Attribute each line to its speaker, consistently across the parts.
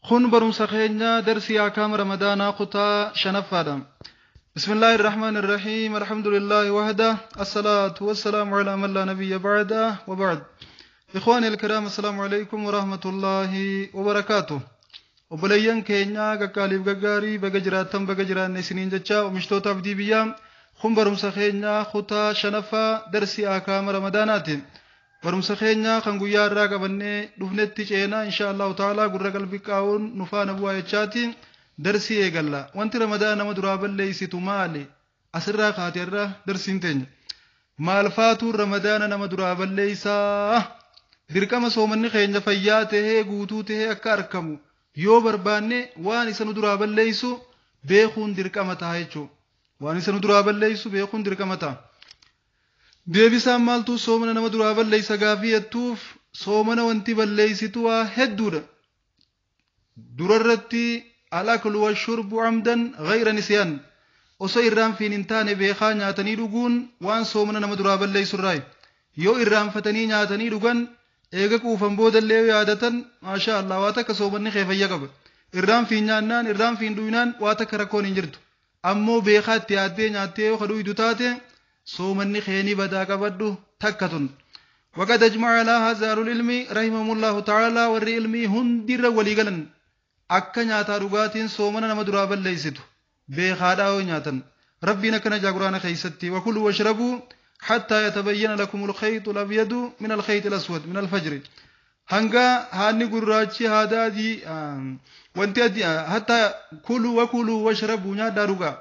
Speaker 1: خون برمسا خينيا درسي أحكام رمضان قطا شنفادا. بسم الله الرحمن الرحيم الحمد لله وحده الصلاة والسلام على من لا نبي بعده وبعد. إخواني الكرام السلام عليكم ورحمة الله وبركاته. وبليان كينيا قاليب قاري بقجراتم بقجران سنين جتشا ومشتوتا بدي بيام خون برمسا خينيا قطا شنفا درسي أحكام رمضانات. barumsa keenya kan guyyaa irraa qabannee dhufnetti ceenaa inshallah ta'ala gurra qalbii qaawun nufaana bu'aa jechaati darsii eegalla wanti ramadaana nama duraa balleeysitu maali asirraa kaateerra darsiin teenya maal faatu ramadaana nama duraa balleeysaa dirqama soomanni keenya fayyaa tahee guutuu tahee akka argamu yoo barbaanne waan isa nu duraa balleeysu beekuun dirqama ta'a jechuudha waan isa nu duraa balleeysu beekuun dirqama ta'a. deebisaan maaltu soomana nama duraa balleeysa gaafiyattuuf soomana wanti balleeysitu waa hedduudha durarratti alaklu washurbu amdan ghayra nisyan osoo irraanfiin hin taane beekaa nyaatanii dhuguun waan soomana nama duraa balleeysurraa yoo irraanfatanii nyaatanii dhugan eega quufan boodallee yaadatan maasha Allah waa takka soomanni kee fayya qaba irraanfiin nyaannaan irraanfiin dhuynaan waa takka rakkoon hin jirtu ammoo beekaa itti yaaddee nyaattee yoo kadhuidu taate صومني خيني بدا قبضو تكتن وقد اجمع على هذا العلم رحمه الله تعالى والعلمي هندر وليغلن اكا نياتا رغاتين صومنا نمدرا بليستو بخاداو نياتن ربنا كنا جاغرانا خيستي وكلوا واشربوا حتى يتبين لكم الخيط الابيض من الخيط الاسود من الفجر هنگا هاني غراچي هادا دي وانتي حتى كلوا وكلوا واشربوا نيادا رغا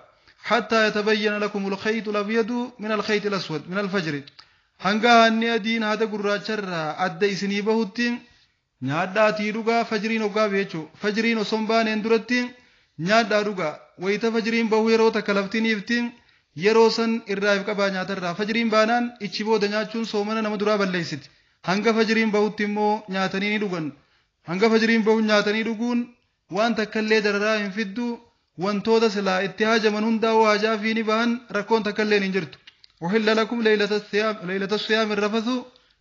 Speaker 1: حتى يتبين لكم الخيط الأبيض من الخيط الأسود من الفجر هنگا هني أدين هذا قرّاچر أدى إسني بهوتين نادا تيروغا فجرين وغا بيچو فجرين وصنبان اندرتين نادا روغا ويتا فجرين بهو يرو تكلفتين يفتين يروسن إرّايف قبا ناتر فجرين بانان إچبو دنياچون سومنا نمدرا بلّيست هنگا فجرين بهوتين مو ناتنين روغن هنگا فجرين بهو ناتنين روغون وان تكلّي دررا ينفدو وانتودا سلا اتهاج من هندا واجا فيني بان ركون تكلين انجرت وحل لكم ليلة الصيام الرفث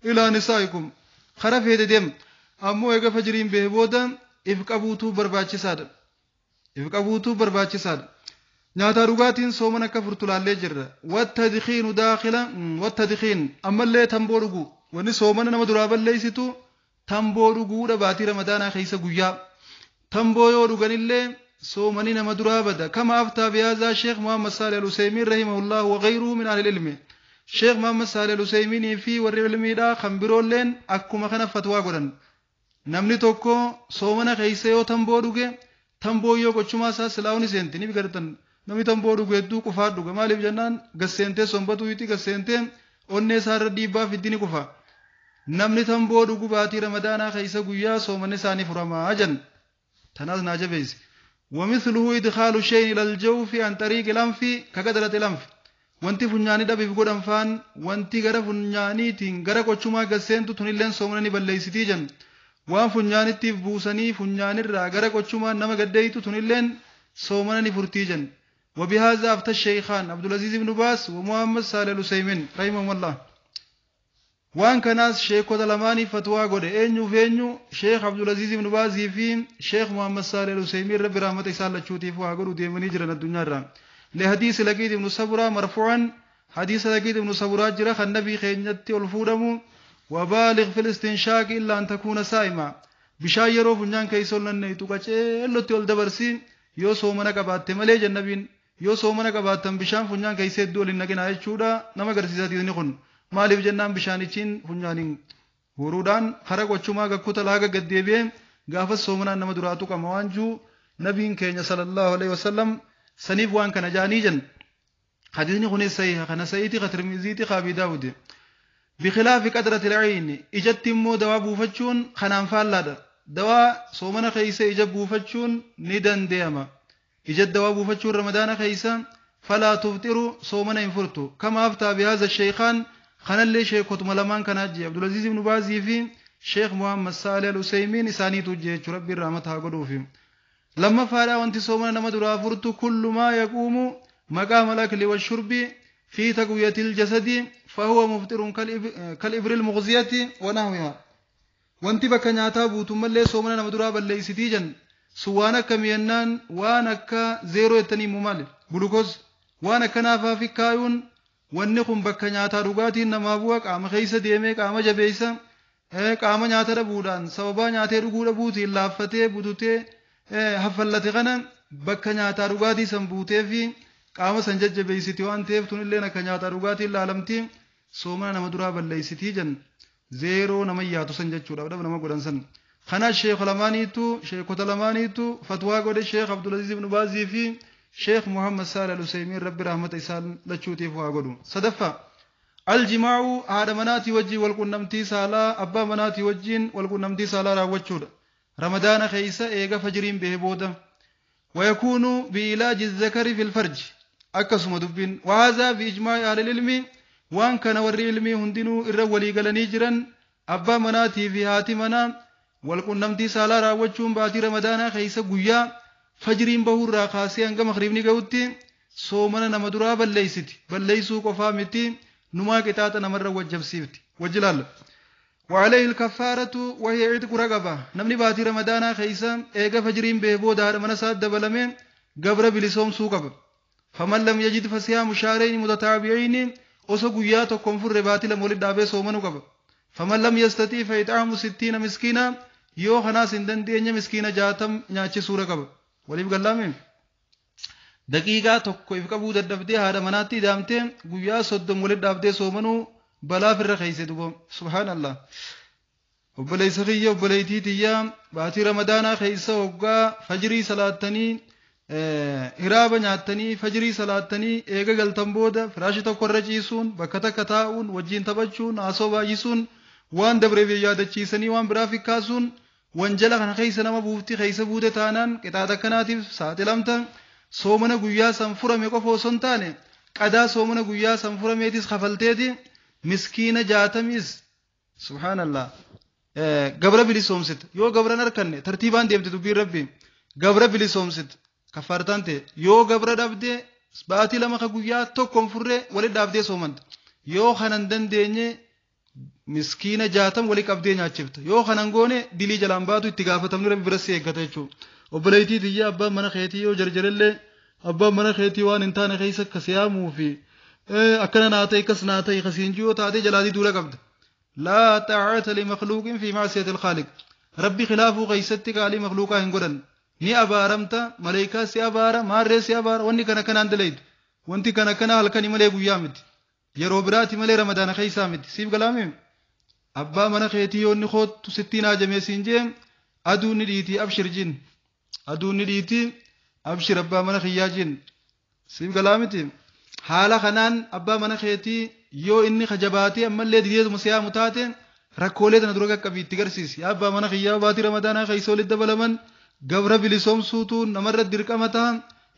Speaker 1: إلى نسائكم خرف هيدا ديم أمو ايغا فجرين بهبودا افقبوتو برباچي ساد ناتا رغاتين سومنا كفرتو لالي جر والتدخين داخلا والتدخين أما اللي تنبورغو وني سومنا نمدرا بلليستو تنبورغو دباتي رمضانا خيسا قويا تنبويو رغن اللي صومني نمدرا بدا كما أفتى بهذا الشيخ محمد صالح العثيمين رحمه الله وغيره من أهل العلم الشيخ محمد صالح العثيمين في والعلم دا خمبرولين أكما خنا فتوى قرن نمني توكو صومنا خيسيو تنبودوغي تنبويو قچما سا سلاوني سنتني بگرتن نمي تنبودوغي دو كفار دوغي مالي بجنان غسنتي سنبتو يتي غسنتي اوني سار ديبا في الدين كفا نمني تنبودوغو باتي رمضانا خيسا قويا صومني ساني فرما أجن تناز ناجبيز ومثله إدخال الشيء إلى الجوف عن طريق الأنف كقدرة الأنف وانتي فنياني دبي بقول أنفان وانتي غرا فنياني تين غرا كوچما غسنتو تنيلن سومنني بلليستي جن وان فنياني تيف بوسني فنياني را غرا كوچما نما غديتو تنيلن سومنني فرتي جن وبهذا أفتى الشيخان عبد العزيز بن باز ومحمد صالح العثيمين رحمهم الله وان كناس شيخ ودلماني فتوى قد اينيو فينيو شيخ عبد العزيز بن باز يفين شيخ محمد صالح العثيمين رب رحمته سال چوتي فواغرو ديمني جرن الدنيا را لحديث لقيت ابن صبرا مرفوعا حديث لقيت ابن صبرا جرى النبي خينتي الفودمو وبالغ في الاستنشاق الا ان تكون صائما بشايرو فنجان كيسولن نيتو قچلوتي ول دبرسي يو سومنا قبات ملي جنبين يو سومنا قباتم بشان فنجان كيسدو لنگنا يچودا نما گرسيساتي نيخون maaliif jennaan bishaanichiin funyaaniin huruudhaan hara qochumaa gakkuta laaga gaddeebi'ee gaafa soomanaan nama duraatu qama waan juu nabiin keenya sallallahu alaihi wasallam saniif waan kana jaanii jen hadiisni kunis sahiha kana sahiiti ka tirmiziiti ka abi daawud bikhilaafi qadrati al-ayn ijatti immoo dawaa buufachuun kanaan faallaadha dawaa soomana keeysa ija buufachuun ni dandeeyama ija dawaa buufachuun ramadaana keeysa falaa tuftiru soomana hin furtu kama aftaa bihaza shaykhaan خان اللي شيخ ملمان كان أجي عبد العزيز بن باز في شيخ محمد صالح العثيمين إساني تجي ربي رحمتها قدو في لما فارا وانت صومنا نمدرا فرت كل ما يقوم مقام الأكل والشرب في تقوية الجسد فهو مفطر كالإبر المغزية ونحوها wanti bakka nyaataa buutummallee soomana nama duraa balleeysiti jan suwaana kamiyannaan waan akka zeeroo ettanii mumaal gulukoos waan akkanaafaa fi kaayuun wanni kun bakka nyaataa dhugaatiin namaa bu'a qaama keessa deemee qaama jabeessa qaama nyaata dhabuudhaan sababaa nyaatee dhuguu dhabuutiin laaffatee bututee haffallate kana bakka nyaataa dhugaatii san buutee fi qaama san jajjabeessiti waan ta'eef tunillee akka nyaataa dhugaatiin laalamti soomana nama duraa balleessitii jan zeeroo nama yaatu san jechuudha dhab nama godhan san kana sheekota lamaaniitu fatwaa godhe sheekh Abdulaziz ibn Baazii fi sheekh Muhammad Saalih al-Usaymiin rabbi rahmata isaan lachuutiif waa godhu sadaffa aljimaa'u haadha manaatii wajjin walqunnamtii saalaa abbaa manaatii wajjin walqunnamtii saalaa raawwachuudha ramadaana keessa eega fajiriin bahee booda ويكون بإلاج الذكر في الفرج أكسم دبين وهذا بإجماع أهل العلم وان كان ور علمي هندنو الرولي قلني جرا أبا مناتي في هاتمنا والقنمتي سالا راوچون باتي رمضانا خيسا قويا فجرين بهور راقاسي انقا مغربني قوتي سومنا نمدرا بلليسو قفامتي نما كتاتا نمر وجب سيفتي وجلال وعليه الكفارة وهي عتق رقبة نمني باتي رمضانا خيسا ايقا فجرين بهبو دار منسات دبلمين قبر بلسوم سوقب فمن لم يجد فصيام شهرين متتابعين osoo guyyaa tokkoon furre baatii lama walitti dhaabee soomanuu qaba faman lam yastati fa it'aamu 60 miskiina yoo kanaas hin dandeenye miskiina 60 nyaachisuudha qaba waliif gallaame daqiiqaa tokko if qabuu dadhabdee haadha manaatti daamtee guyyaa 30 walitti dhaabdee soomanuu balaa firra keeyse dubo subhaanallah obboleessa kiyya obboleettii tiyyaa baatii ramadaanaa keeysa hoggaa fajrii salaattanii hiraaba nyaatanii fajrii salaatanii eega galtan booda firaashi tokko irra ciisuun bakka takka taa'uun wajjin taphachuun haasoo baay'isuun waan dabreef yaadachiisanii waan biraa fikkaasuun wanjala kana keessa nama buufti keessa buute taanaan qixaaxa kanaatiif saaxilamta soomana guyyaa san furame qofa osoo hin taane qadaa soomana guyyaa san furameetis kafalteeti miskiina 60 subhaanallah gabra bilisoomsite yoo gabran arkanne tartiibaan deemte dubbiin rabbi gabra bilisoomsite kafartante yoo gabra dhabde baatii lama ka guyyaa tokkoon furre walitti dhaabdee soomanta yoo kanan dandeenye miskiina 60 wali qabdee nyaachifta yoo kanan goone dilii jalaan baatu itti gaafatamni rabbi bira si eeggata jechuudha obboleettii tiyya abbaan mana keetii yoo jarjarellee abbaan mana keetii waan hin taane keessa kasiyaamuu fi akkana naa ta'e akkas naa ta'e kasiin jiyoo taatee jalaatii duula qabda laa ta'ata li makhluuqin fi ma'siyati al-khaaliq rabbi khilaafuu keessatti qaalii makhluuqaa hin godhan ni abaaramta malaaikaa si abaara maarree si abaara wanni kana kanaan dalaydu wanti kana kana halkani malee guyyaa miti yeroo biraati malee ramadaana keessaa miti siif galaame abbaa mana keetii yoonni khoottu sittiin haajamee siin jee aduun ni dhiitii abshir jin aduun ni dhiitii abshir abbaa mana kiyyaa jin siif galaamiti haala kanaan abbaa mana keetii yoo inni kajabaatee ammallee dideetuma siyaamu taate rakkoolee tana dura qaqqabii itti garsiisi yaa abbaa mana kiyyaa baatii ramadaanaa keessa walitti dabalaman gabra bilisoomsuutu namarra dirqama ta'a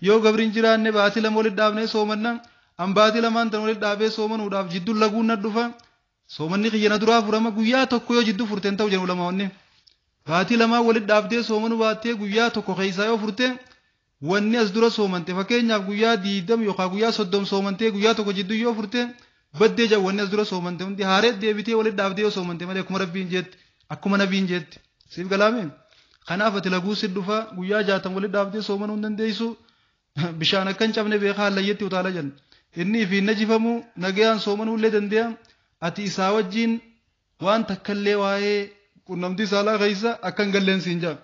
Speaker 1: yoo gabrin jiraanne baatii lama walitti dhaabnee soomanna an baatii lamaan tan walitti dhaabee soomanuudhaaf jidduu laguun na dhufa soomanni kiyyana duraa furama guyyaa tokko yoo jidduu furteen ta'u jedhu lamaawwanni baatii lamaa walitti dhaabdee soomanuu baattee guyyaa tokko keessaa yoo furte wanni as dura soomante fakkeenyaaf guyyaa 20 yookaan guyyaa 30 soomantee guyyaa tokko jidduu yoo furte baddee jaa wanni as dura soomante hundi haaree deebitee walitti dhaabdee yoo soomante malee akkuma rabbiin jeetti akkuma nabiin jeetti siif galaame kanaaf ati laguu si dhufa guyyaa 60 walitti dhaabdee soomanuu hin dandeessu bishaan akkan cabne beekaa hallayyetti utaala jenna inni fi najifamu nagayaan soomanuu illee dandeenya ati isaa wajjin waan takkallee waa'ee qunnamtii saalaa keessa akkan galleen siin jaa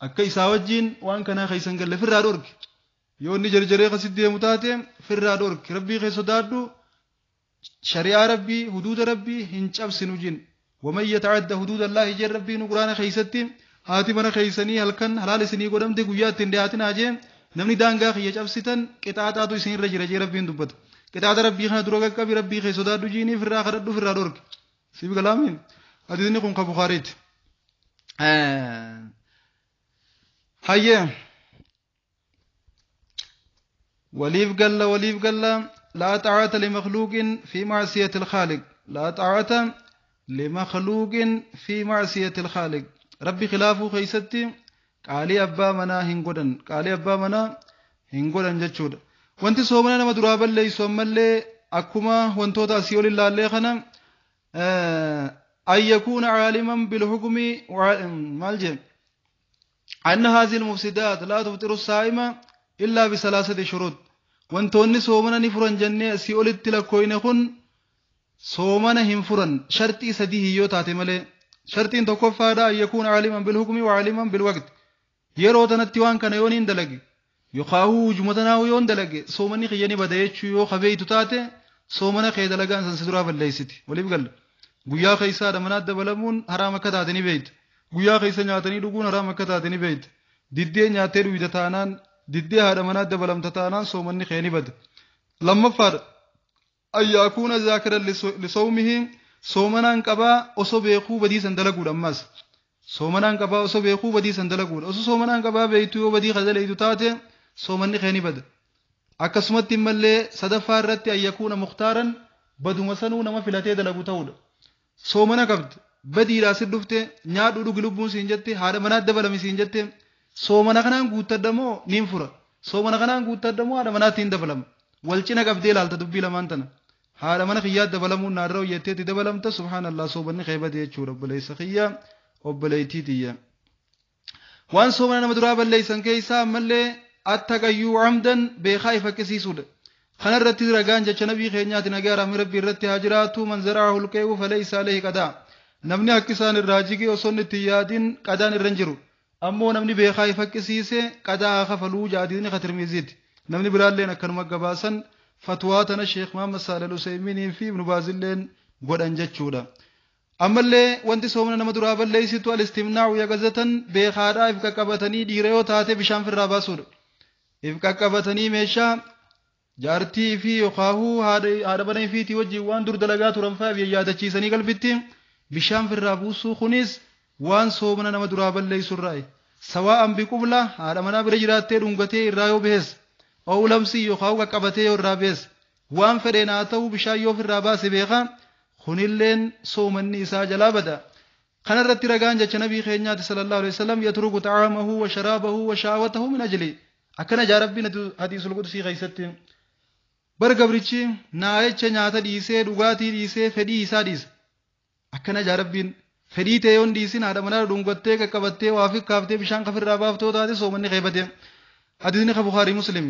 Speaker 1: akka isaa wajjin waan kanaa keessan galle firraa dhorki yoo inni jarjaree qasitti deemu taate firraa dhorki rabbii keessa sodaadhu shari'aa rabbii huduuda rabbii hin cabsinu jin ومن يتعدى حدود الله جل ربي قرآن خيستي هاتي من خيسني هلكن حلال سني قدم دي قيات تندهاتنا جيم نمني دانغا خي جابستن قطعات تو سين رجي رجي ربي دبت قطعات ربي خنا دروغا كبي ربي خي سودا دجيني فرا خردو فرا دورك سيب كلامين حديثني كون كبخاريت هيا وليف قال لا طاعة لمخلوق في معصية الخالق لا طاعة لمخلوق في معصية الخالق ربي خلافه خيستي قالي أبا منا هنقودن جتشود وانت سومنا نما درابا لي سومالي أكما وانتو تأسيول الله اللي خنا أن يكون عالما بالحكم مالجم أن هذه المفسدات لا تفطر الصائم إلا بثلاثة شروط وانتوني صومنا نفرن جنة سيولت لكوين خن صومنا هم فرن شرطي سديه يوتات ملي شرطين تكفى أن يكون عالما بالحكم وعالما بالوقت yeroo tanatti waan kana yoon hin dalage yookaan jumatanaa yoon dalage soomani xiyyanii badayechuu yoo qabeeytu taate soomana kee dalagaan san siduraa balleessiti waliif galla guyyaa keessaa dhamanaat dabalamuun haraam akka taate ni beeyta guyyaa keessa nyaatanii dhuguun haraam akka taate ni beeyta diddee nyaatee dhuyda taanaan diddee haadha manaat dabalamta taanaan soomanni kee ni bada lammaffaadha ayyaakuuna zaakiran lisawmihi soomanaan qabaa osoo beekuu badiisan dalaguudha ammas soomanaan qabaa osoo beekuu badiisan dalaguudha osoo soomanaan qabaa beeytu yoo badii kadaleeytu taate soomanni kee ni bada akkasumatti mallee sadaffaa irratti ayyakuuna muktaaran baduma sanuu nama filatee dalagu ta'uudha soomana qabdi badiidhaa si dhufte nyaadhu dhugi lubbuun siin jette haadha manaat dabalami siin jette soomana kanaan guuttaddamoo niin fura soomana kanaan guuttaddamoo haadha manaatti hin dabalama wal cina qabdee ilaalta dubbii lamaan tana haadha mana kiyyaat dabalamuun naarra hojjetteetti dabalamta subhaanallah soomanni kee bade jechuudha obboleessa kiyyaa obboleeytiitiyya waan soomana nama duraa balleeysan keessaa ammallee attaqayyuu camdan beekaa ifaqqisiisuudha kanarratti ragaan jecha nabii keenyaati nagaa rahmi rabbii irratti haa jiraatu man zaraahu lqee'u falaysa alayhi qadaa namni akka isaan irraa jige osoo inni itti yaadin qadaan irra hin jiru ammoo namni beekaa ifaqqisiise qadaa haa kafaluu jaadini katirmiziiti namni biraalleen akkanuma gabaasan fatwaa tana sheekh Muhammad Saalih Al-Usayminii fi Ibn Baazilleen godhan jechuudha ammallee wanti soomana nama duraa balleeysitu alistimnaa'u yagazatan beekaadhaa if qaqqabatanii dhiira yoo taate bishaan firraa baasuudha if qaqqabatanii meeshaa jaartii fi yookaahuu haadha banaa fiitii wajjin waan dur dalagaa turan fa'aa yaadachiisanii qalbitti bishaan firraa buusuu kunis waan soomana nama duraa balleeysurraa sawaa'an biqubla haadha manaa bira jiraattee dhungatee irraa yoo bees oolamsii yookaahuu qaqqabatee yoo irraa bees waan fedheen haa ta'u bishaan yoo firraa baase beekaa kunilleen soomanni isaa jalaa bada kanarratti ragaan jecha nabii keenyaati sallallahu alaihi wasallam yatruku ta'amahu wa sharabahu wa shahwatahu min ajli akkana jaa rabbiin hadiisul qudsi keessatti bar gabrichi naayecha nyaata dhiisee dhugaatii dhiisee fedhii isaa dhiisa akkana jaa rabbiin fedhii ta'e yoon dhiisin haadha manaa dhungattee qaqqabattee waa fikkaaftee bishaan kafirraa baaftoo taate soomanni keebate hadiisni Bukhaarii Muslim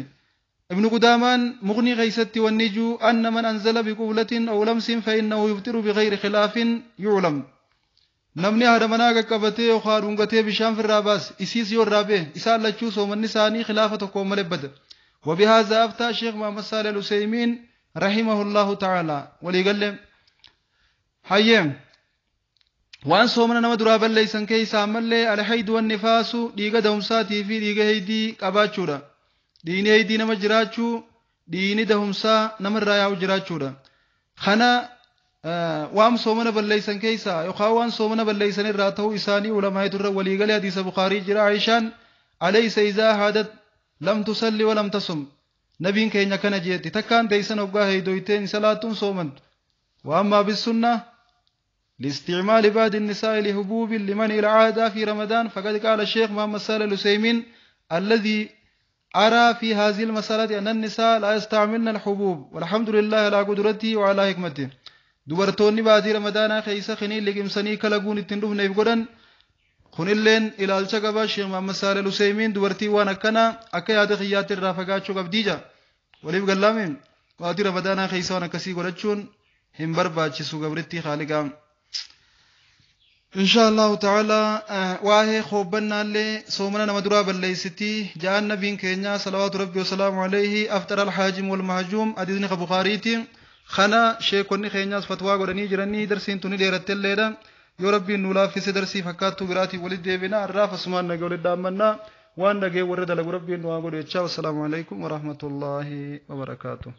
Speaker 1: ابن قدامان مغني غيستي والنجو أن من أنزل بقبلة أو لمس فإنه يفطر بغير خلاف يعلم نمني هذا مناقا كبتي وخارونغتي بشام في الراباس إسيس يور رابي إسال لجوس ومن نساني خلافة قوم ملبد وبهذا أفتى الشيخ محمد صالح العثيمين رحمه الله تعالى وليقل حيام وان صومنا نما درابا ليسن كيسا ملي الحيد والنفاس ديغا دومساتي في ديغا هيدي قباچورا diini heydii nama jiraachuu diini dahumsaa namarraa yaa'u jiraachuudha kana waan soomana balleeysan keessaa yookaan waan soomana balleeysan irraa ta'uu isaanii ulamaa'itu irra waliigalee hadiisa Bukaarii jira Aishaan alaysa izaa haadat lam tusalli walam tasum nabiin keenya kana jeetti takkaan teeysan hoggaa heydoyteen salaatuun soomantu وأما بالسنة لاستعمال بعض النساء لحبوب لمنع العادة في رمضان فقد قال الشيخ محمد صالح العثيمين الذي أرى في هذه المسألة أن النساء لا يستعملن الحبوب والحمد لله على قدرته وعلى حكمته dubartoonni baatii ramadaanaa keessa khanii liqimsanii kalaguun ittiin dhufneef godhan kunilleen ilaalcha qaba Sheekh Muhammad Saalih Al-Usaymiin dubartii waan akkana akka yaada xiyyaatti irraa fagaachuu qabdiija waliif gallaamiin baatii ramadaanaa keessa waan akkasii godhachuun hin barbaachisu gabrittii khaaliqaa إن شاء الله تعالى واه خوبنا اللي صومنا نمدرا بالليستي جاء النبي كينيا صلوات ربي وسلام عليه أفطر الحاجم والمهجوم أديني بخاريتي خنا شيكوني كينيا فتوى قرني جرني درسين توني ديرت الليلة يا ربي نولا في درسي فكاتو براتي ولد ديبنا الراف اسمان نقول دامنا وان نجي ورد على ربي نواقول والسلام عليكم ورحمة الله وبركاته